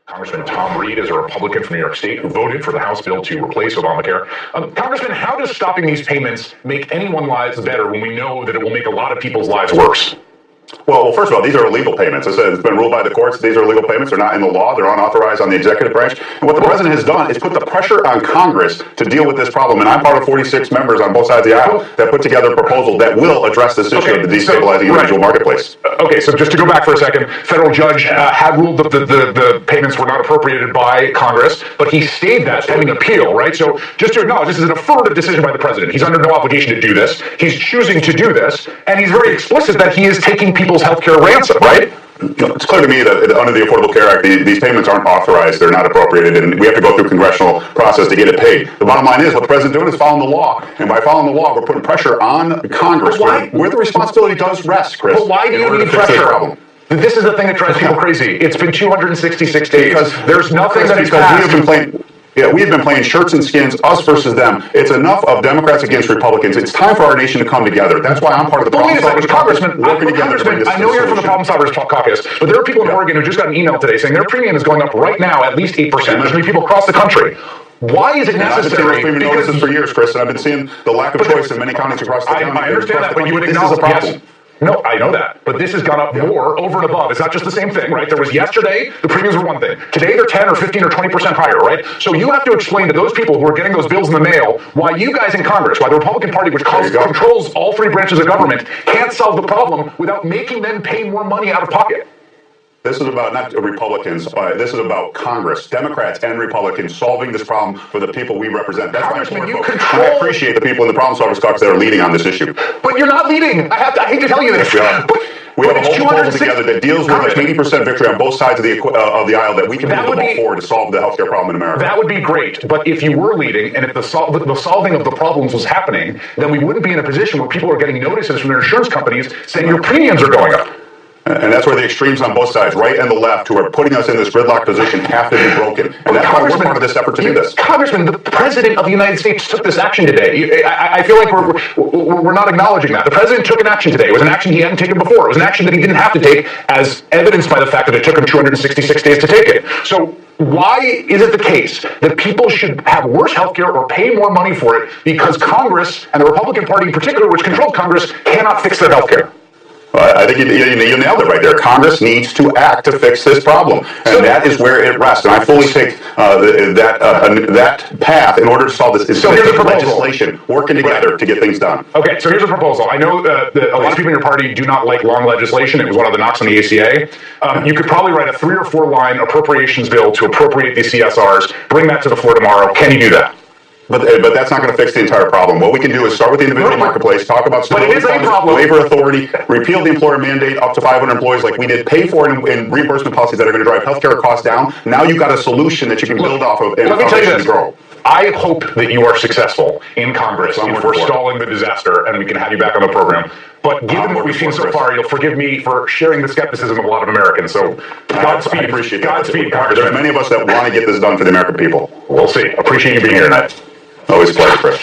Congressman Tom Reed is a Republican from New York State who voted for the House bill to replace Obamacare. Congressman, how does stopping these payments make anyone's lives better when we know that it will make a lot of people's lives worse? Well, first of all, these are illegal payments. As I said, it's been ruled by the courts. These are illegal payments. They're not in the law. They're unauthorized on the executive branch. And what the president has done is put the pressure on Congress to deal with this problem. And I'm part of 46 members on both sides of the aisle that put together a proposal that will address this issue of the destabilizing individual marketplace. Okay, so just to go back for a second, federal judge had ruled that the payments were not appropriated by Congress, but he stayed that pending appeal, right? So just to acknowledge, this is an affirmative decision by the president. He's under no obligation to do this. He's choosing to do this, and he's very explicit that he is taking people's health care ransom, right? It's clear to me that under the Affordable Care Act, these payments aren't authorized, they're not appropriated, and we have to go through congressional process to get it paid. The bottom line is what the president's doing is following the law, and by following the law, we're putting pressure on Congress where the responsibility does rest, Chris. But why do you need pressure? This is the thing that drives people crazy. It's been 266 days. Because there's nothing that has passed. We have been playing shirts and skins, us versus them. It's enough of Democrats against Republicans. It's time for our nation to come together. That's why I'm part of the Problem Solvers Congressman. I know you're from the Problem Solvers Caucus, but there are people in Oregon who just got an email today saying their premium is going up right now at least 8%. There's going to be people across the country. Why is it necessary? I've been seeing notices for years, Chris, and I've been seeing the lack of choice in many counties across the county. I understand that, but you would acknowledge this is a problem. Yes. No, I know that, but this has gone up more over and above. It's not just the same thing, right? There was yesterday, the premiums were one thing. Today, they're 10 or 15 or 20% higher, right? So you have to explain to those people who are getting those bills in the mail why you guys in Congress, why the Republican Party, which controls all three branches of government, can't solve the problem without making them pay more money out of pocket. This is about not Republicans. This is about Congress, Democrats and Republicans, solving this problem for the people we represent. That's Congressman, you control. I appreciate the people in the Problem Solvers Caucus that are leading on this issue. But you're not leading. I hate to tell you this. We have a whole proposal together that deals with an 80% victory on both sides of the aisle that we can move forward to solve the healthcare problem in America. That would be great. But if you were leading and if the solving of the problems was happening, then we wouldn't be in a position where people are getting notices from their insurance companies saying your premiums are going up. And that's where the extremes on both sides, right and the left, who are putting us in this gridlock position, have to be broken. And that's why we're part of this effort to do this. Congressman, the President of the United States took this action today. I feel like we're not acknowledging that. The President took an action today. It was an action he hadn't taken before. It was an action that he didn't have to take, as evidenced by the fact that it took him 266 days to take it. So why is it the case that people should have worse health care or pay more money for it because Congress, and the Republican Party in particular, which controls Congress, cannot fix their health care? I think you nailed it right there. Congress needs to act to fix this problem, and that is where it rests. And I fully take that path in order to solve this. So here's a proposal. Legislation, working together to get things done. Okay, so here's a proposal. I know that a lot of people in your party do not like long legislation. It was one of the knocks on the ACA. You could probably write a 3 or 4 line appropriations bill to appropriate these CSRs, bring that to the floor tomorrow. Can you do that? But that's not going to fix the entire problem. What we can do is start with the individual marketplace, talk about stability funds, waiver authority, repeal the employer mandate up to 500 employees like we did, pay for it in reimbursement policies that are going to drive healthcare costs down. Now you've got a solution that you can build off of and let me tell you this. Grow. I hope that you are successful in Congress in forestalling the disaster, and we can have you back on the program. But given what we've seen so far, you'll forgive me for sharing the skepticism of a lot of Americans. So Godspeed. I appreciate that. Godspeed, Congressman. There's many of us that want to get this done for the American people. We'll see. Appreciate you being here tonight. Always a pleasure, Chris.